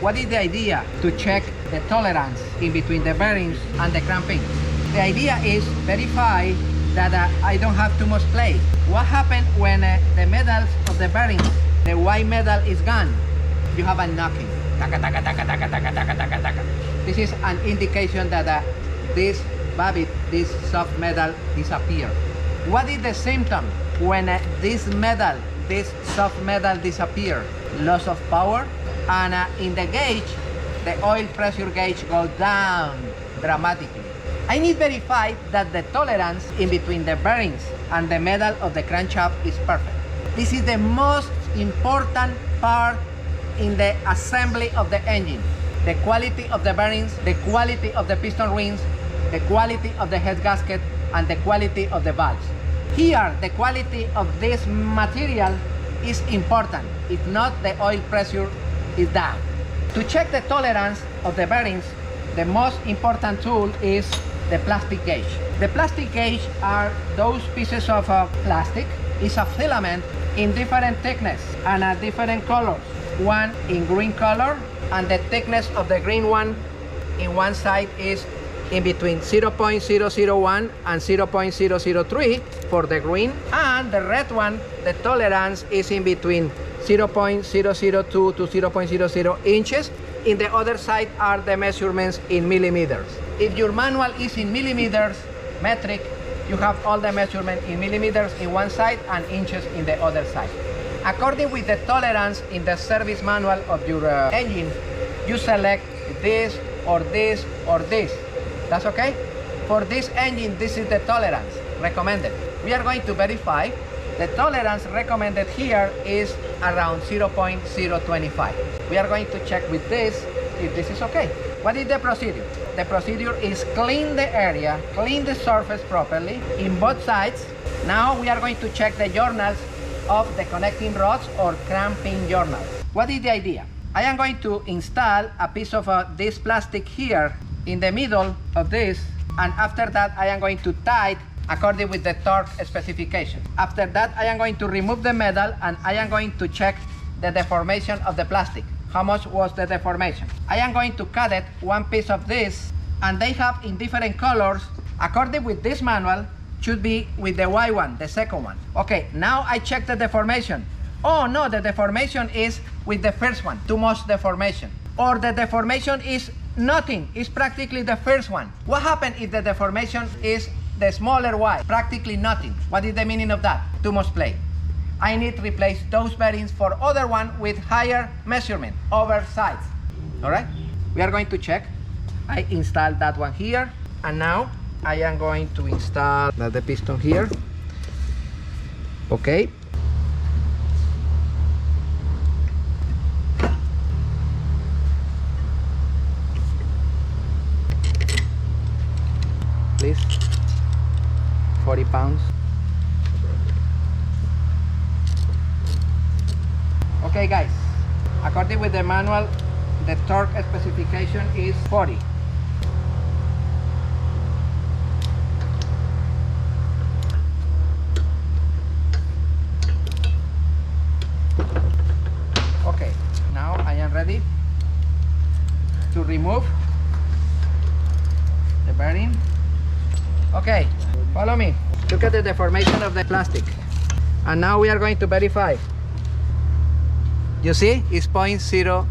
What is the idea to check the tolerance in between the bearings and the cramping? The idea is verify that I don't have too much play. What happens when the metals of the bearings, the white metal is gone? You have a knocking. Taka, taka, taka, taka, taka, taka, taka, taka. This is an indication that this babbitt, this soft metal, disappear. What is the symptom when this metal, this soft metal disappear? Loss of power, and in the gauge, the oil pressure gauge goes down dramatically. I need to verify that the tolerance in between the bearings and the metal of the crankshaft is perfect. This is the most important part in the assembly of the engine. The quality of the bearings, the quality of the piston rings, the quality of the head gasket, and the quality of the valves. Here, the quality of this material is important. If not, the oil pressure is down. To check the tolerance of the bearings, the most important tool is the plastic gauge. The plastic gauge are those pieces of plastic. It's a filament in different thickness and different colors. One in green color, and the thickness of the green one in one side is in between 0.001 and 0.003 for the green, and the red one, the tolerance is in between 0.002 to 0.00 inches. In the other side are the measurements in millimeters. If your manual is in millimeters, metric, you have all the measurement in millimeters in one side and inches in the other side. According with the tolerance in the service manual of your engine, you select this or this or this. That's okay? For this engine, this is the tolerance recommended. We are going to verify. The tolerance recommended here is around 0.025. We are going to check with this if this is okay. What is the procedure? The procedure is clean the area, clean the surface properly in both sides. Now we are going to check the journals of the connecting rods or cramping journals. What is the idea? I am going to install a piece of this plastic here in the middle of this, and after that I am going to tie according with the torque specification. After that, I am going to remove the metal and I am going to check the deformation of the plastic. How much was the deformation? I am going to cut it one piece of this, and they have in different colors. According with this manual, should be with the white one, the second one. Okay, now I check the deformation. Oh no, the deformation is with the first one, too much deformation. Or the deformation is nothing, it's practically the first one. What happens if the deformation is the smaller Y? Practically nothing. What is the meaning of that? Too much play. I need to replace those bearings for other one with higher measurement, over sides. All right? We are going to check. I installed that one here, and now I am going to install the piston here. Okay. Please. 40 pounds. Okay guys, according with the manual, the torque specification is 40. Okay, now I am ready to remove the bearing. Okay, follow me. Look at the deformation of the plastic. And now we are going to verify. You see, it's 0.002.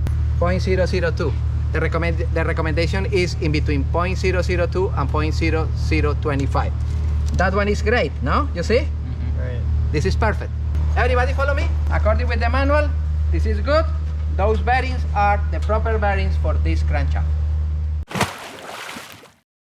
The recommendation is in between 0.002 and 0.0025. That one is great, no? You see? Right. This is perfect. Everybody follow me? According with the manual, this is good. Those bearings are the proper bearings for this crankshaft.